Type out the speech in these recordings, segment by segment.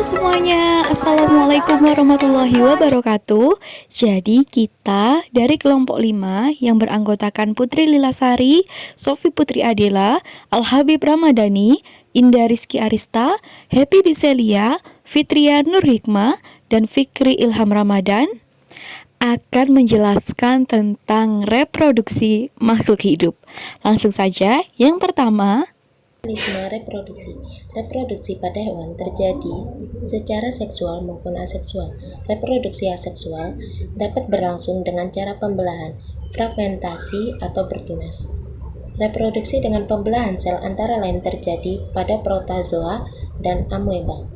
semuanya, Assalamualaikum warahmatullahi wabarakatuh. Jadi kita dari kelompok 5 yang beranggotakan Putri Lilasari, Sofi Putri Adela, Al-Habib Ramadhani, Indah Rizky Arista, Happy Biselia, Fitria Nur Hikmah, dan Fikri Ilham Ramadan akan menjelaskan tentang reproduksi makhluk hidup. Langsung saja, yang pertama, mekanisme reproduksi. Reproduksi pada hewan terjadi secara seksual maupun aseksual. Reproduksi aseksual dapat berlangsung dengan cara pembelahan, fragmentasi, atau bertunas. Reproduksi dengan pembelahan sel antara lain terjadi pada protozoa dan amoeba.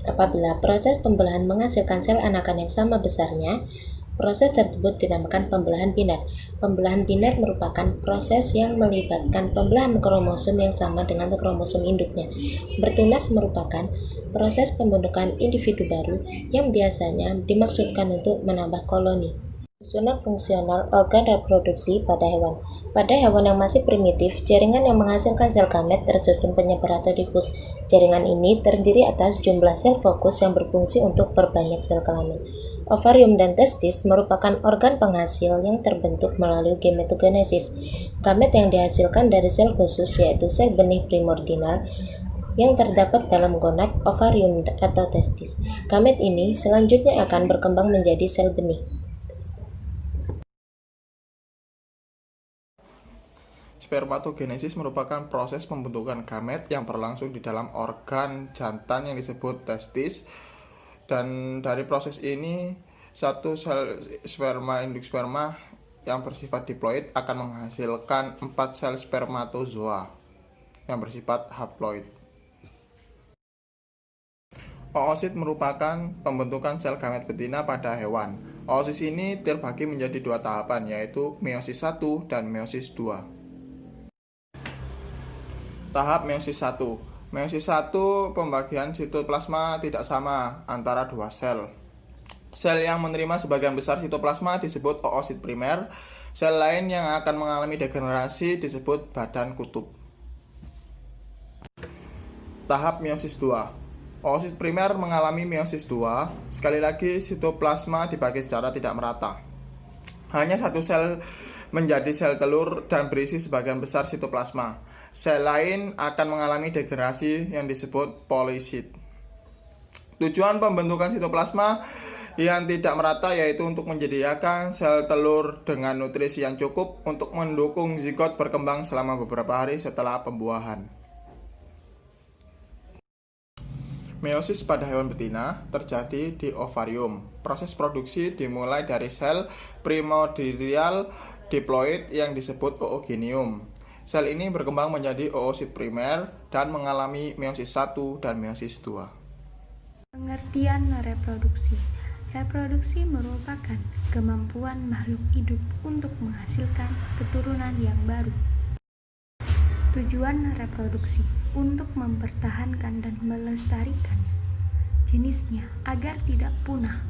Apabila proses pembelahan menghasilkan sel anakan yang sama besarnya, proses tersebut dinamakan pembelahan biner. Pembelahan biner merupakan proses yang melibatkan pembelahan kromosom yang sama dengan kromosom induknya. Bertunas merupakan proses pembentukan individu baru yang biasanya dimaksudkan untuk menambah koloni. Susunan fungsional organ reproduksi pada hewan. Pada hewan yang masih primitif, jaringan yang menghasilkan sel gamet tersusun penyebar atau difus. Jaringan ini terdiri atas jumlah sel fokus yang berfungsi untuk perbanyak sel kelamin. Ovarium dan testis merupakan organ penghasil yang terbentuk melalui gametogenesis. Gamet yang dihasilkan dari sel khusus yaitu sel benih primordial yang terdapat dalam gonad, ovarium, atau testis. Gamet ini selanjutnya akan berkembang menjadi sel benih. Spermatogenesis merupakan proses pembentukan gamet yang berlangsung di dalam organ jantan yang disebut testis, dan dari proses ini satu sel sperma induk sperma yang bersifat diploid akan menghasilkan 4 sel spermatozoa yang bersifat haploid. Oosit merupakan pembentukan sel gamet betina pada hewan. Oosis ini terbagi menjadi 2 tahapan, yaitu meiosis 1 dan meiosis 2. Tahap meiosis 1. Meiosis 1, pembagian sitoplasma tidak sama antara 2 sel. Sel yang menerima sebagian besar sitoplasma disebut oosit primer. Sel lain yang akan mengalami degenerasi disebut badan kutub. Tahap meiosis 2. Oosit primer mengalami meiosis 2. Sekali lagi, sitoplasma dibagi secara tidak merata. Hanya satu sel menjadi sel telur dan berisi sebagian besar sitoplasma. Sel lain akan mengalami degenerasi yang disebut polisit. Tujuan pembentukan sitoplasma yang tidak merata yaitu untuk menyediakan sel telur dengan nutrisi yang cukup untuk mendukung zigot berkembang selama beberapa hari setelah pembuahan. Meiosis pada hewan betina terjadi di ovarium. Proses produksi dimulai dari sel primordial diploid yang disebut oogonium. Sel ini berkembang menjadi oosit primer dan mengalami meiosis 1 dan meiosis 2. Pengertian reproduksi. Reproduksi merupakan kemampuan makhluk hidup untuk menghasilkan keturunan yang baru. Tujuan reproduksi untuk mempertahankan dan melestarikan jenisnya agar tidak punah.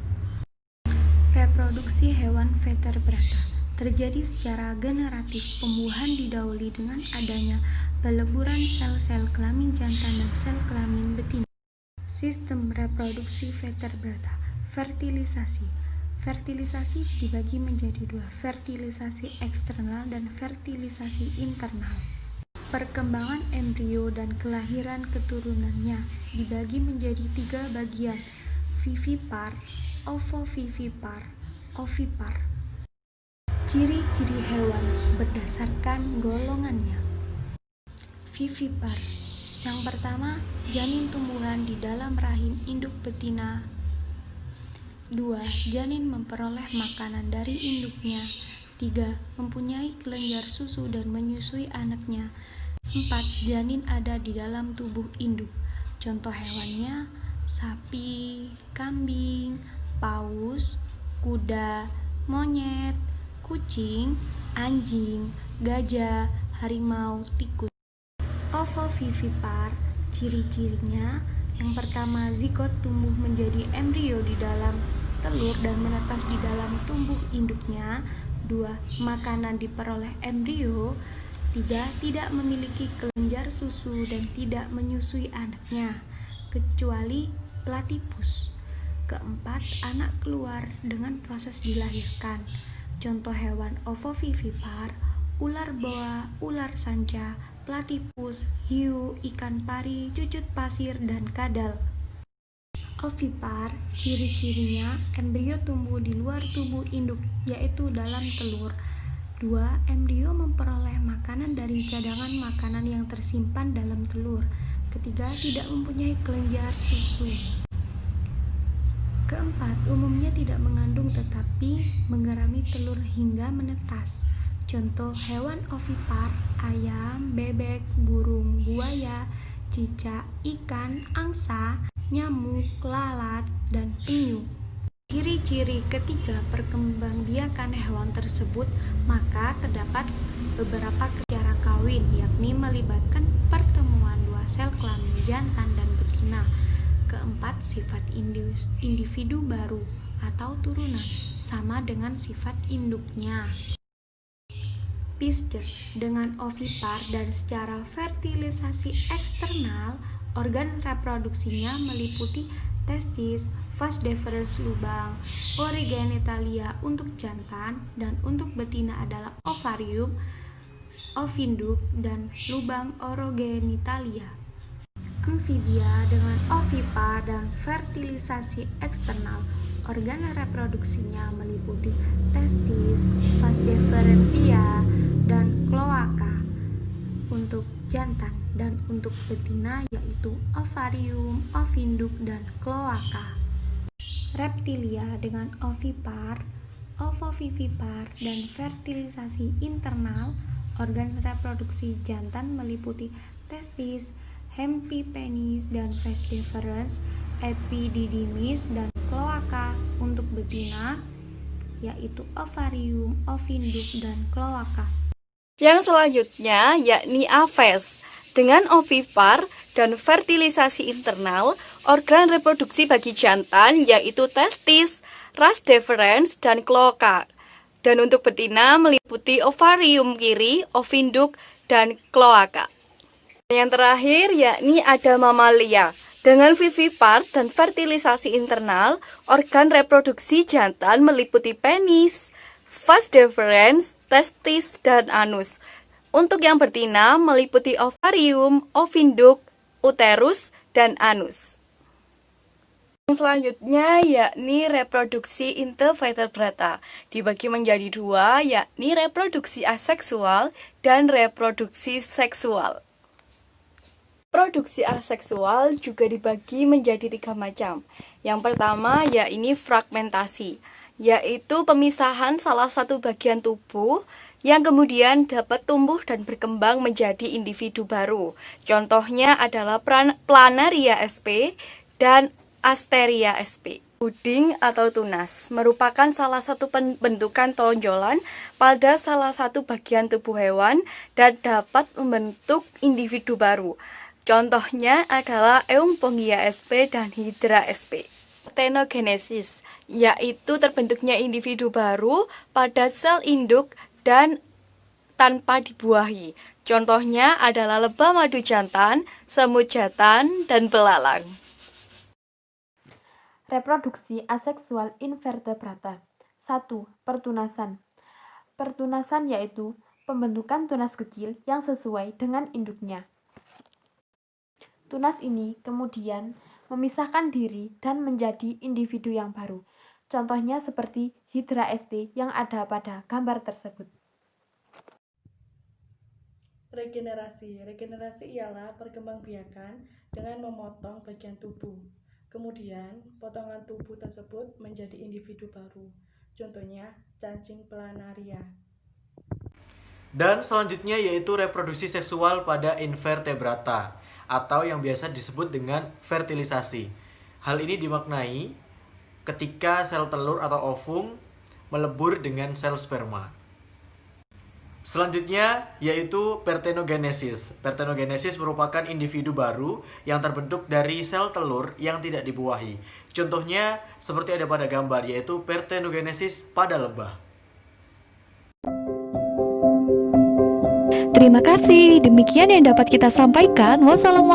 Reproduksi hewan vertebrata terjadi secara generatif. Pembuahan didahului dengan adanya peleburan sel-sel kelamin jantan dan sel kelamin betina. Sistem reproduksi vertebrata. Fertilisasi. Fertilisasi dibagi menjadi 2, fertilisasi eksternal dan fertilisasi internal. Perkembangan embrio dan kelahiran keturunannya dibagi menjadi 3 bagian: vivipar, ovovivipar, ovipar. Ciri-ciri hewan berdasarkan golongannya. Vivipar. Yang pertama, janin tumbuhan di dalam rahim induk betina. 2. Janin memperoleh makanan dari induknya. 3. Mempunyai kelenjar susu dan menyusui anaknya. 4. Janin ada di dalam tubuh induk. Contoh hewannya: sapi, kambing, paus, kuda, monyet, kucing, anjing, gajah, harimau, tikus. Ovovivipar, ciri-cirinya: yang pertama, zigot tumbuh menjadi embrio di dalam telur dan menetas di dalam tubuh induknya. 2. Makanan diperoleh embrio. 3. Tidak memiliki kelenjar susu dan tidak menyusui anaknya. kecuali platypus. Keempat, anak keluar dengan proses dilahirkan. Contoh hewan ovovivipar, ular boa, ular sanca, platypus, hiu, ikan pari, cucut pasir, dan kadal. Ovipar, ciri-cirinya embrio tumbuh di luar tubuh induk, yaitu dalam telur. 2. Embrio memperoleh makanan dari cadangan makanan yang tersimpan dalam telur. Ketiga, tidak mempunyai kelenjar susu. Keempat, umumnya tidak mengandung tetapi mengerami telur hingga menetas. Contoh hewan ovipar, ayam, bebek, burung, buaya, cicak, ikan, angsa, nyamuk, lalat, dan penyu. Ciri-ciri ketiga perkembangbiakan hewan tersebut, maka terdapat beberapa cara kawin, yakni melibatkan pertemuan dua sel kelamin jantan dan betina. Keempat, sifat individu baru atau turunan sama dengan sifat induknya. Pisces dengan ovipar dan secara fertilisasi eksternal, organ reproduksinya meliputi testis, vas deferens lubang, orogenitalia untuk jantan, dan untuk betina adalah ovarium, ovinduk, dan lubang orogenitalia. Amfibia dengan ovipar dan fertilisasi eksternal, organ reproduksinya meliputi testis, vas deferentia, dan kloaka untuk jantan, dan untuk betina yaitu ovarium, ovinduk, dan kloaka. Reptilia dengan ovipar, ovovivipar, dan fertilisasi internal, organ reproduksi jantan meliputi testis, hemipenis, dan vas deferens, epididymis, dan kloaka. Untuk betina yaitu ovarium, ovinduk, dan kloaka. Yang selanjutnya yakni Aves. Dengan ovipar dan fertilisasi internal, organ reproduksi bagi jantan yaitu testis, vas deferens, dan kloaka. Dan untuk betina meliputi ovarium kiri, ovinduk, dan kloaka. Yang terakhir yakni ada mamalia. Dengan vivipar dan fertilisasi internal, organ reproduksi jantan meliputi penis, vas deferens, testis, dan anus. Untuk yang betina meliputi ovarium, ovinduk, uterus, dan anus. Yang selanjutnya yakni reproduksi intervertebrata. Dibagi menjadi dua, yakni reproduksi aseksual dan reproduksi seksual. Reproduksi aseksual juga dibagi menjadi 3 macam. Yang pertama yakni fragmentasi, yaitu pemisahan salah satu bagian tubuh yang kemudian dapat tumbuh dan berkembang menjadi individu baru. Contohnya adalah planaria sp dan asteria sp. Puding atau tunas merupakan salah satu pembentukan tonjolan pada salah satu bagian tubuh hewan dan dapat membentuk individu baru. Contohnya adalah Eumpongia sp dan Hydra sp. Parthenogenesis, yaitu terbentuknya individu baru pada sel induk dan tanpa dibuahi. Contohnya adalah lebah madu jantan, semut jantan, dan belalang. Reproduksi aseksual invertebrata. 1. Pertunasan. Pertunasan yaitu pembentukan tunas kecil yang sesuai dengan induknya. Tunas ini kemudian memisahkan diri dan menjadi individu yang baru. Contohnya seperti Hydra sp yang ada pada gambar tersebut. Regenerasi ialah perkembangbiakan dengan memotong bagian tubuh. Kemudian, potongan tubuh tersebut menjadi individu baru. Contohnya, cacing planaria. Dan selanjutnya yaitu reproduksi seksual pada invertebrata, atau yang biasa disebut dengan fertilisasi. Hal ini dimaknai ketika sel telur atau ovum melebur dengan sel sperma. Selanjutnya yaitu parthenogenesis. Parthenogenesis merupakan individu baru yang terbentuk dari sel telur yang tidak dibuahi. Contohnya seperti ada pada gambar, yaitu parthenogenesis pada lebah. Terima kasih, demikian yang dapat kita sampaikan. Wassalamualaikum.